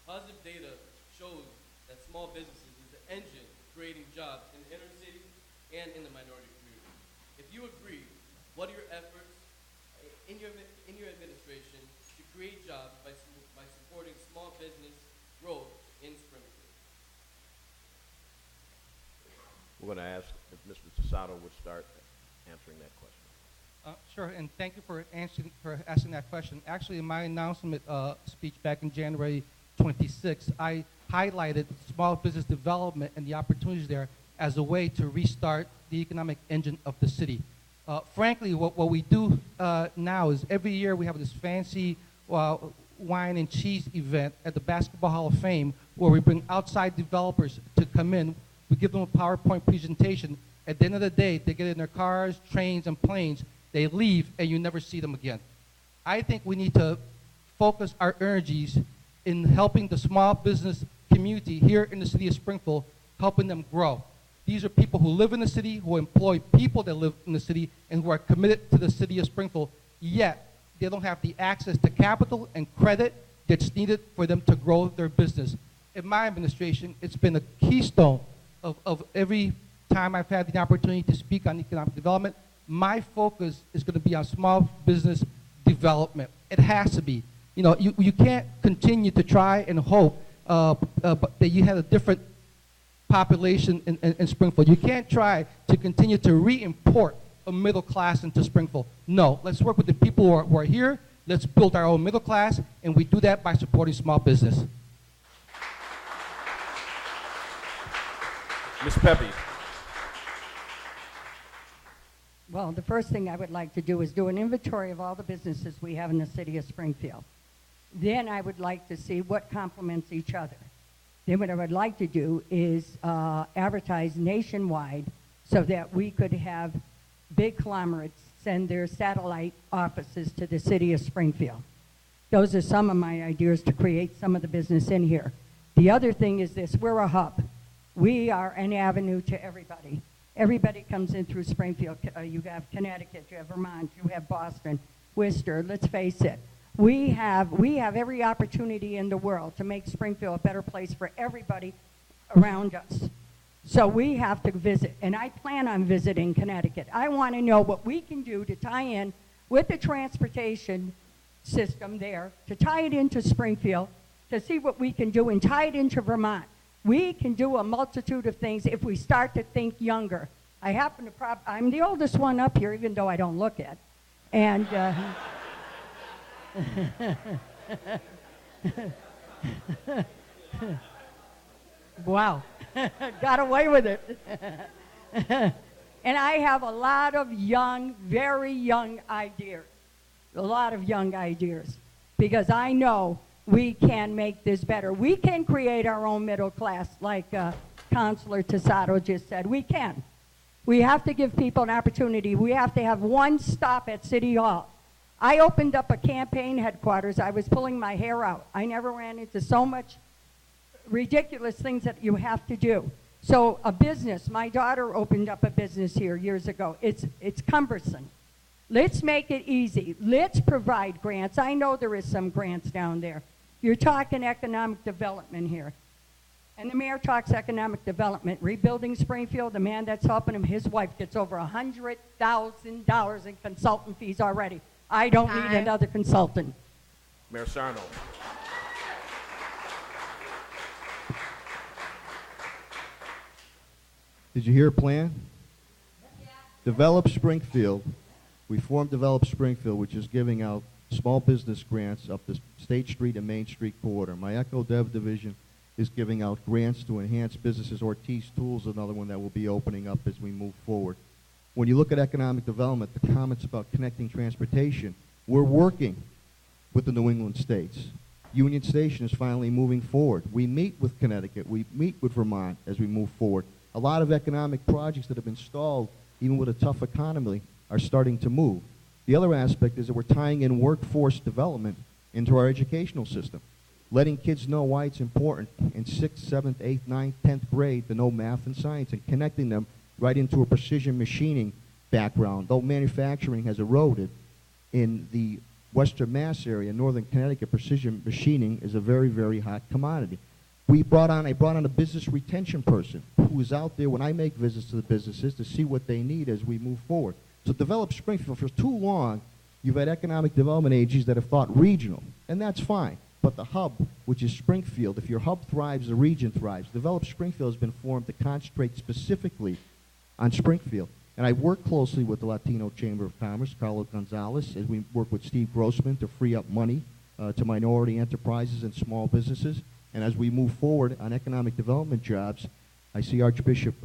Positive data shows that small businesses is the engine creating jobs in the inner city and in the minority community. If you agree, what are your efforts in your administration to create jobs by supporting small business growth in Springfield? We're going to ask if Mr. Tasato would start answering that question. Sure, and thank you for asking that question. Actually, in my announcement speech back in January 26, I highlighted small business development and the opportunities there as a way to restart the economic engine of the city. Frankly, what we do now is every year we have this fancy wine and cheese event at the Basketball Hall of Fame where we bring outside developers to come in. We give them a PowerPoint presentation. At the end of the day, they get in their cars, trains, and planes. They leave, and you never see them again. I think we need to focus our energies in helping the small business community here in the city of Springfield, helping them grow. These are people who live in the city, who employ people that live in the city, and who are committed to the city of Springfield, yet they don't have the access to capital and credit that's needed for them to grow their business. In my administration, it's been a keystone of every time I've had the opportunity to speak on economic development. My focus is going to be on small business development. It has to be. You know, you can't continue to try and hope that you have a different population in Springfield. You can't try to continue to re-import a middle class into Springfield. No, let's work with the people who are here. Let's build our own middle class, and we do that by supporting small business. Ms. Pepe. Well, the first thing I would like to do is do an inventory of all the businesses we have in the city of Springfield. Then I would like to see what complements each other. Then what I would like to do is advertise nationwide so that we could have big conglomerates send their satellite offices to the city of Springfield. Those are some of my ideas to create some of the business in here. The other thing is this: we're a hub. We are an avenue to everybody. Everybody comes in through Springfield. You have Connecticut, you have Vermont, you have Boston, Worcester. Let's face it. We have every opportunity in the world to make Springfield a better place for everybody around us. So we have to visit, and I plan on visiting Connecticut. I want to know what we can do to tie in with the transportation system there, to tie it into Springfield, to see what we can do and tie it into Vermont. We can do a multitude of things if we start to think younger. I'm the oldest one up here, even though I don't look it. And wow, got away with it. And I have a lot of young, very young ideas, because I know we can make this better. We can create our own middle class, like Councilor Tasato just said. We can. We have to give people an opportunity. We have to have one stop at City Hall. I opened up a campaign headquarters. I was pulling my hair out. I never ran into so much ridiculous things that you have to do. So a business, my daughter opened up a business here years ago. It's cumbersome. Let's make it easy. Let's provide grants. I know there is some grants down there. You're talking economic development here. And the mayor talks economic development. Rebuilding Springfield, the man that's helping him, his wife gets over $100,000 in consultant fees already. I don't need another consultant. Mayor Sarno. Did you hear a plan? Yeah. Develop Springfield. We formed Develop Springfield, which is giving out small business grants up the State Street and Main Street corridor. My Echo Dev division is giving out grants to enhance businesses. Ortiz Tools, another one that will be opening up as we move forward. When you look at economic development, the comments about connecting transportation, we're working with the New England states. Union Station is finally moving forward. We meet with Connecticut. We meet with Vermont as we move forward. A lot of economic projects that have been stalled, even with a tough economy, are starting to move. The other aspect is that we're tying in workforce development into our educational system, letting kids know why it's important in 6th, 7th, 8th, 9th, 10th grade to know math and science, and connecting them right into a precision machining background. Though manufacturing has eroded in the Western Mass area, Northern Connecticut, precision machining is a very, very hot commodity. I brought on a business retention person who is out there when I make visits to the businesses to see what they need as we move forward. So Develop Springfield, for too long, you've had economic development agencies that have thought regional, and that's fine. But the hub, which is Springfield, if your hub thrives, the region thrives. Develop Springfield has been formed to concentrate specifically on Springfield. And I work closely with the Latino Chamber of Commerce, Carlos Gonzalez, as we work with Steve Grossman to free up money to minority enterprises and small businesses. And as we move forward on economic development jobs, I see Archbishop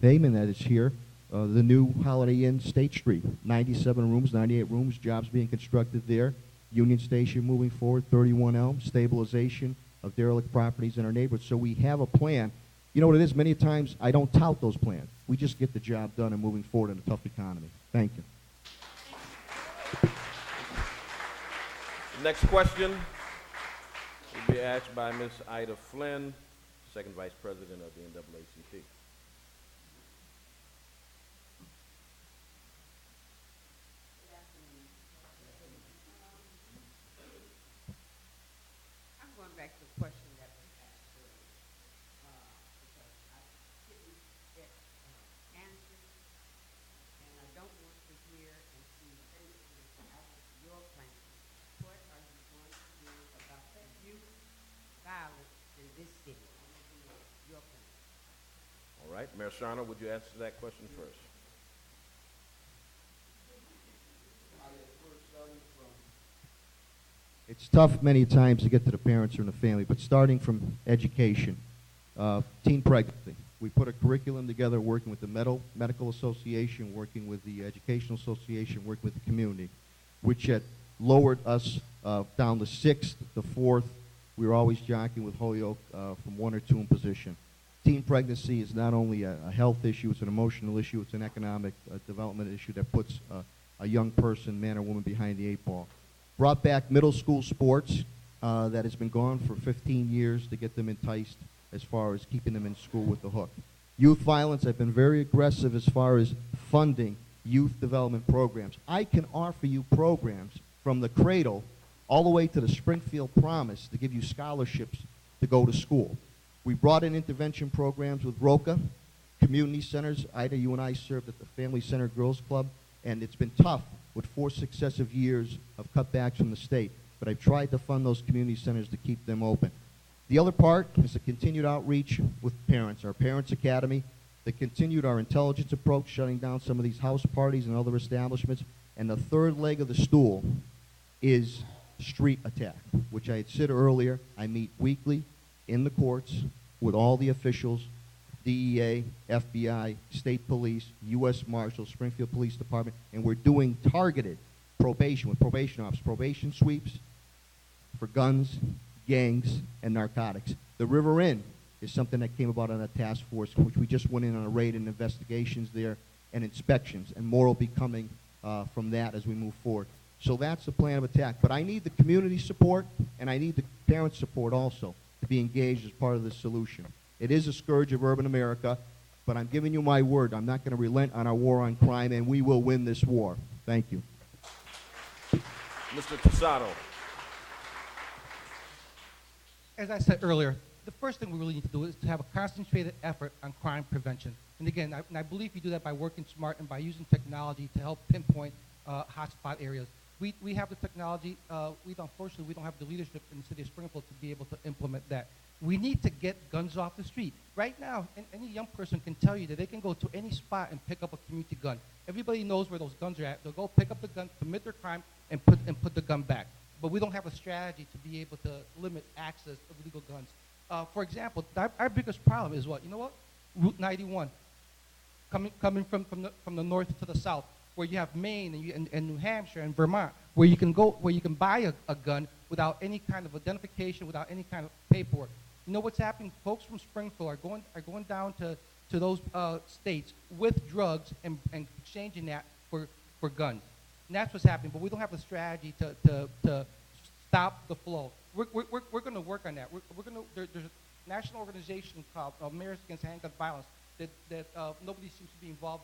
Bayman that is here, the new Holiday Inn State Street, 97 rooms, 98 rooms, jobs being constructed there. Union Station moving forward, 31 Elm, stabilization of derelict properties in our neighborhood. So we have a plan. You know what it is? Many times I don't tout those plans. We just get the job done and moving forward in a tough economy. Thank you. Next question will be asked by Ms. Ida Flynn, Second Vice President of the NAACP. I'm going back to the question that was asked earlier, because I didn't get answers, and I don't want to hear and see sentences out of your plan. What are you going to do about the youth violence in this city? Your plan. All right, Mayor Sarno, would you answer that question first? It's tough many times to get to the parents or in the family, but starting from education, teen pregnancy. We put a curriculum together working with the Medical Association, working with the Educational Association, working with the community, which had lowered us down to 6th, to 4th. We were always jockeying with Holyoke from 1 or 2 in position. Teen pregnancy is not only a health issue, it's an emotional issue, it's an economic development issue that puts a young person, man or woman, behind the 8 ball. Brought back middle school sports that has been gone for 15 years to get them enticed as far as keeping them in school with the hook. Youth violence, I've been very aggressive as far as funding youth development programs. I can offer you programs from the cradle all the way to the Springfield Promise to give you scholarships to go to school. We brought in intervention programs with ROCA, community centers. Ida, you and I served at the Family Center Girls Club, and it's been tough with 4 successive years of cutbacks from the state, but I've tried to fund those community centers to keep them open. The other part is the continued outreach with parents, our Parents Academy, the continued our intelligence approach, shutting down some of these house parties and other establishments, and the third leg of the stool is street attack, which I had said earlier. I meet weekly in the courts with all the officials, DEA, FBI, state police, U.S. Marshals, Springfield Police Department, and we're doing targeted probation with probation officers, probation sweeps for guns, gangs, and narcotics. The River Inn is something that came about on a task force, which we just went in on a raid and investigations there and inspections, and more will be coming from that as we move forward. So that's the plan of attack. But I need the community support, and I need the parent support also to be engaged as part of the solution. It is a scourge of urban America, but I'm giving you my word. I'm not going to relent on our war on crime, and we will win this war. Thank you. Mr. Tosado. As I said earlier, the first thing we really need to do is to have a concentrated effort on crime prevention. And again, I believe you do that by working smart and by using technology to help pinpoint hotspot areas. We have the technology. Unfortunately, we don't have the leadership in the city of Springfield to be able to implement that. We need to get guns off the street. Right now, any young person can tell you that they can go to any spot and pick up a community gun. Everybody knows where those guns are at. They'll go pick up the gun, commit their crime, and put the gun back. But we don't have a strategy to be able to limit access of legal guns. For example, our biggest problem is what? You know what? Route 91, coming from the north to the south, where you have Maine and New Hampshire and Vermont, where you can buy a gun without any kind of identification, without any kind of paperwork. You know what's happening? Folks from Springfield are going down to those states with drugs and exchanging that for guns. And that's what's happening. But we don't have a strategy to stop the flow. We're going to work on that. There's a national organization called Mayors Against Handgun Violence that nobody seems to be involved